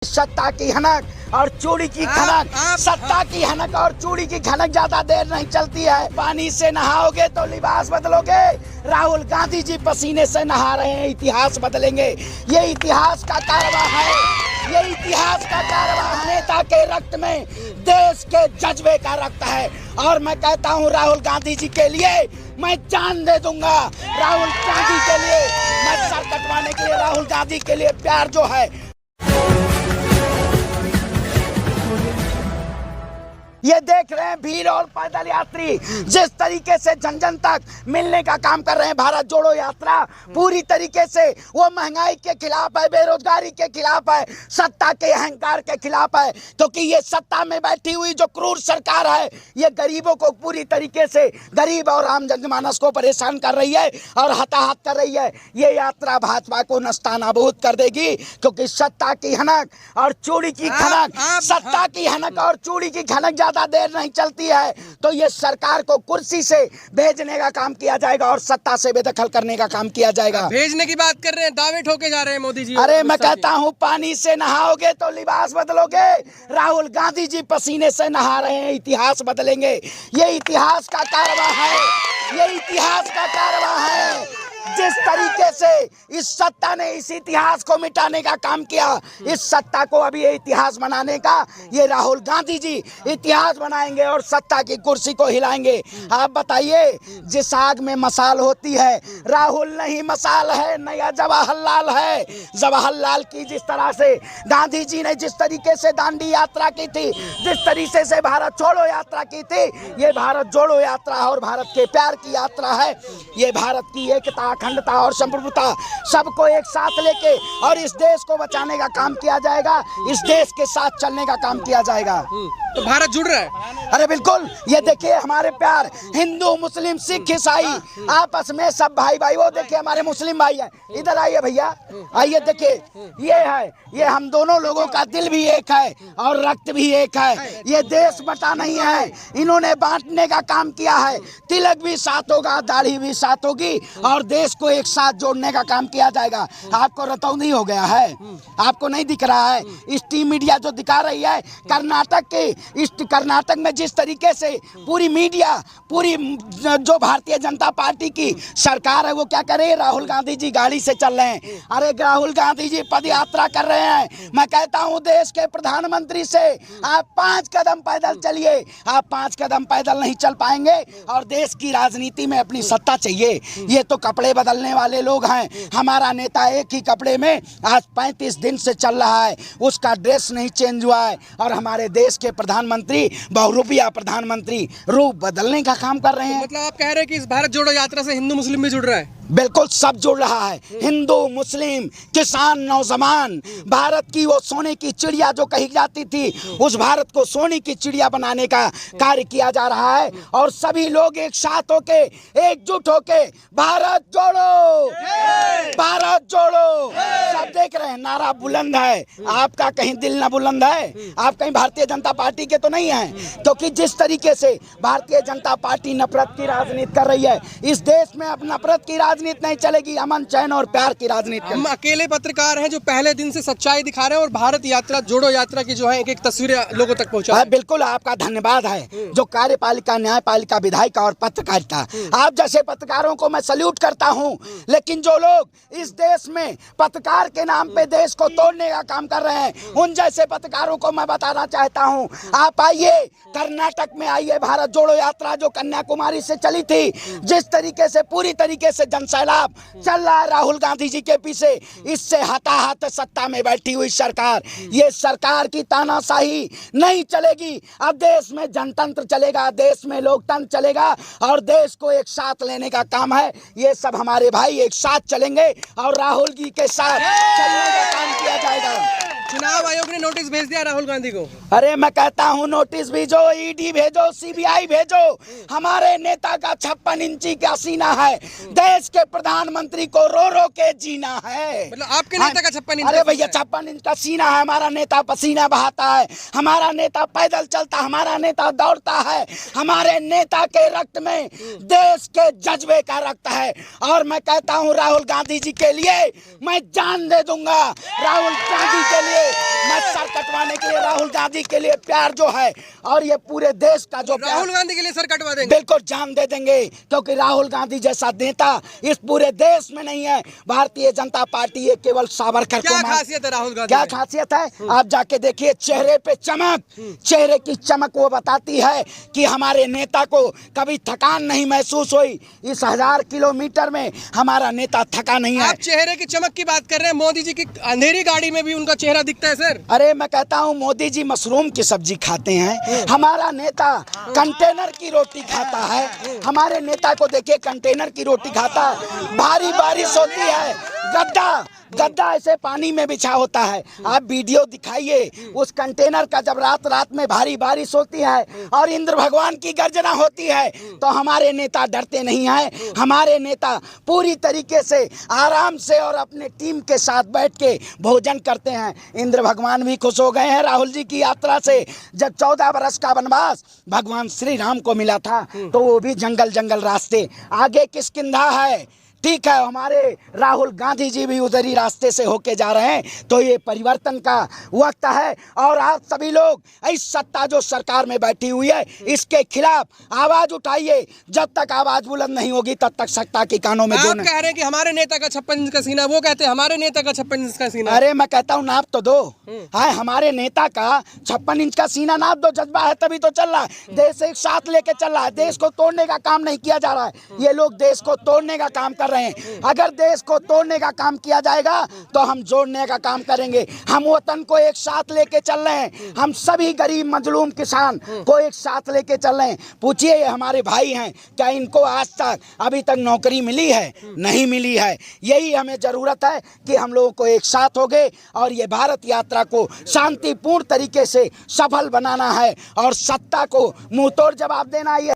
सत्ता की हनक और चूड़ी की खनक, सत्ता की हनक और चूड़ी की खनक ज्यादा देर नहीं चलती है। पानी से नहाओगे तो लिबास बदलोगे। राहुल गांधी जी पसीने से नहा रहे हैं, इतिहास बदलेंगे। ये इतिहास का कारवा है, ये इतिहास का कारवा है। नेता के रक्त में देश के जज्बे का रक्त है और मैं कहता हूँ राहुल गांधी जी के लिए मैं जान दे दूंगा। राहुल गांधी के लिए मैं सर कटवाने के लिए, राहुल गांधी के लिए प्यार जो है। ये देख रहे हैं भीड़ और पैदल यात्री जिस तरीके से जन जन तक मिलने का काम कर रहे हैं। भारत जोड़ो यात्रा पूरी तरीके से वो महंगाई के खिलाफ है, बेरोजगारी के खिलाफ है, सत्ता के अहंकार के खिलाफ है। क्योंकि ये सत्ता में बैठी हुई जो क्रूर सरकार है ये गरीबों को पूरी तरीके से, गरीब और आम जनमानस को परेशान कर रही है और हताहत कर रही है। ये यात्रा भाजपा को नस्तानाबूद कर देगी क्योंकि सत्ता की हनक और चूड़ी की खनक, सत्ता की हनक और चूड़ी की खनक ज्यादा देर नहीं चलती है। तो ये सरकार को कुर्सी से भेजने का काम किया जाएगा और सत्ता से बेदखल करने का काम किया जाएगा। भेजने की बात कर रहे हैं, दावे ठोके जा रहे हैं मोदी जी। अरे मैं कहता हूँ पानी से नहाओगे तो लिबास बदलोगे। राहुल गांधी जी पसीने से नहा रहे हैं, इतिहास बदलेंगे। ये इतिहास का कारवा है, ये इतिहास का कारवा है। जिस तरीके से इस सत्ता ने इस इतिहास को मिटाने का काम किया, इस सत्ता को अभी ये इतिहास बनाने का, ये राहुल गांधी जी इतिहास बनाएंगे और सत्ता की कुर्सी को हिलाएंगे। आप बताइए, जिस आग में मसाल होती है, राहुल नहीं मसाल है, नया जवाहरलाल है। जवाहरलाल की जिस तरह से गांधी जी ने जिस तरीके से दांडी यात्रा की थी, जिस तरीके से भारत छोड़ो यात्रा की थी, ये भारत जोड़ो यात्रा और भारत के प्यार की यात्रा है। ये भारत की एकता, अखंडता और संप्रभुता सबको एक साथ लेके और इस देश को बचाने का काम किया जाएगा, इस देश के साथ चलने का काम किया जाएगा। तो भारत जुड़ रहा है। अरे बिल्कुल, ये देखिए हमारे प्यार हिंदू, मुस्लिम, सिख, ईसाई आपस में सब भाई भाई। वो देखिए हमारे मुस्लिम भाई हैं, इधर आइए भैया, आइए देखिए, ये है, ये हम दोनों लोगों का दिल भी एक है और रक्त भी एक है। ये देश बटा नहीं है, इन्होंने बांटने का काम किया है। तिलक भी साथ होगा, दाढ़ी भी साथ होगी और देश को एक साथ जोड़ने का काम किया जाएगा। आपको रतौंधी हो गया है, आपको नहीं दिख रहा है? इस टीम मीडिया जो दिखा रही है कर्नाटक के, इस कर्नाटक में जिस तरीके से पूरी मीडिया, पूरी जो भारतीय जनता पार्टी की सरकार है वो क्या करे, राहुल गांधी जी गाड़ी से चल रहे हैं। अरे राहुल गांधी जी पद यात्रा कर रहे हैं। मैं कहता हूं देश के प्रधानमंत्री से आप 5 कदम पैदल चलिए। आप 5 कदम पैदल नहीं चल पाएंगे और देश की राजनीति में अपनी सत्ता चाहिए। ये तो कपड़े बदलने वाले लोग हैं। हमारा नेता एक ही कपड़े में आज 35 दिन से चल रहा है, उसका ड्रेस नहीं चेंज हुआ है। और हमारे देश के प्रधानमंत्री बहुरूपिया प्रधानमंत्री रूप बदलने का काम कर रहे हैं। मतलब आप कह रहे हैं कि इस भारत जोड़ो यात्रा से हिंदू मुस्लिम भी जुड़ रहा है? बिल्कुल, सब जुड़ रहा है। हिंदू, मुस्लिम, किसान, नौजवान। भारत की वो सोने की चिड़िया जो कही जाती थी, उस भारत को सोने की चिड़िया बनाने का कार्य किया जा रहा है और सभी लोग एक साथ होके, एकजुट होके भारत जोड़ो, भारत जोड़ो। सब देख रहे हैं, नारा बुलंद है। आपका कहीं दिल ना बुलंद है? आप कहीं भारतीय जनता पार्टी के तो नहीं है? क्योंकि जिस तरीके से भारतीय जनता पार्टी नफरत की राजनीति कर रही है, इस देश में अब नफरत की राजनीति नहीं चलेगी, अमन, चैन और प्यार की राजनीति। हम अकेले पत्रकार हैं जो पहले दिन से सच्चाई दिखा रहे हैं और भारत यात्रा जोड़ो यात्रा की जो है एक तस्वीरें लोगों तक पहुंचा। बिल्कुल, आपका धन्यवाद है जो कार्यपालिका, न्यायपालिका, विधायिका और पत्रकारिता, आप जैसे पत्रकारों को मैं सल्यूट करता हूं। लेकिन जो लोग इस देश में पत्रकार के नाम पे देश को तोड़ने का काम कर रहे हैं, उन जैसे पत्रकारों को मैं बताना चाहता हूं, आप आइए कर्नाटक में आइए। भारत जोड़ो यात्रा जो कन्याकुमारी से चली थी, जिस तरीके से पूरी तरीके से सैलाब चल रहा है राहुल गांधी जी के पीछे, इससे हताहत सत्ता में बैठी हुई सरकार, ये सरकार की तानाशाही नहीं चलेगी। अब देश में जनतंत्र चलेगा, देश में लोकतंत्र चलेगा और देश को एक साथ लेने का काम है। ये सब हमारे भाई एक साथ चलेंगे और राहुल जी के साथ चलने का काम किया जाएगा। चुनाव आयोग ने नोटिस भेज दिया राहुल गांधी को। अरे मैं कहता हूँ नोटिस भेजो, ईडी भेजो, सीबीआई भेजो। हमारे नेता का 56 इंची का सीना है। देश के के प्रधानमंत्री को रो रो के जीना है। मतलब आपके नेता का 56 इंच अरे का भैया सीना है। 56 इंच का सीना है। हमारा नेता पसीना बहाता है, हमारा नेता पैदल चलता, हमारा नेता दौड़ता है, हमारे नेता के रक्त में देश के जज्बे का रक्त है। और मैं कहता हूं राहुल गांधी जी के लिए मैं जान दे दूंगा। राहुल गांधी के लिए मैं सर कटवाने के लिए, राहुल गांधी के लिए प्यार जो है और ये पूरे देश का जो प्यार, राहुल गांधी के लिए सर कटवा देंगे। बिल्कुल जान दे देंगे, क्योंकि राहुल गांधी जैसा नेता इस पूरे देश में नहीं है। भारतीय जनता पार्टी ये केवल सावरकर क्या को खासियत है राहुल गांधी क्या में? खासियत है आप जाके देखिए, चेहरे पे चमक, चेहरे की चमक वो बताती है कि हमारे नेता को कभी थकान नहीं महसूस हुई। इस 1000 किलोमीटर में हमारा नेता थका नहीं है। आप चेहरे की चमक की बात कर रहे हैं, मोदी जी की अंधेरी गाड़ी में भी उनका चेहरा दिखता है सर। अरे मैं कहता हूँ मोदी जी मशरूम की सब्जी खाते हैं, हमारा नेता कंटेनर की रोटी खाता है। हमारे नेता को देखिए कंटेनर की रोटी खाता है। भारी बारिश होती है, गद्दा ऐसे पानी में बिछा होता है। आप वीडियो दिखाइए उस कंटेनर का, जब रात रात में भारी बारिश होती है और इंद्र भगवान की गर्जना होती है तो हमारे नेता डरते नहीं हैं। हमारे नेता पूरी तरीके से आराम से और अपने टीम के साथ बैठ के भोजन करते हैं। इंद्र भगवान भी खुश हो गए हैं राहुल जी की यात्रा से। जब 14 बरस का वनवास भगवान श्री राम को मिला था तो वो भी जंगल जंगल रास्ते, आगे किष्किंधा है। ठीक है, हमारे राहुल गांधी जी भी उधर ही रास्ते से होके जा रहे हैं। तो ये परिवर्तन का वक्त है और आप सभी लोग इस सत्ता जो सरकार में बैठी हुई है इसके खिलाफ आवाज उठाइए। जब तक आवाज बुलंद नहीं होगी तब तक सत्ता के कानों में आप जो कह रहे हैं कि हमारे नेता का 56 इंच का सीना, वो कहते हैं हमारे नेता का 56 इंच का सीना। अरे मैं कहता हूँ नाप तो दो। हाँ, हमारे नेता का 56 इंच का सीना नाप दो। जज्बा है तभी तो चल रहा है। देश एक साथ लेके चल रहा है, देश को तोड़ने का काम नहीं किया जा रहा है। ये लोग देश को तोड़ने का काम कर रहे हैं। अगर देश को तोड़ने का काम किया जाएगा तो हम जोड़ने का काम करेंगे। हम वतन को एक साथ लेके चल रहे हैं, हम सभी गरीब मजलूम किसान को एक साथ लेके चल रहे हैं। पूछिए ये हमारे भाई हैं, क्या इनको आज तक अभी तक नौकरी मिली है? नहीं मिली है। यही हमें जरूरत है कि हम लोगों को एक साथ हो गए और ये भारत यात्रा को शांतिपूर्ण तरीके से सफल बनाना है और सत्ता को मुंहतोड़ जवाब देना। ये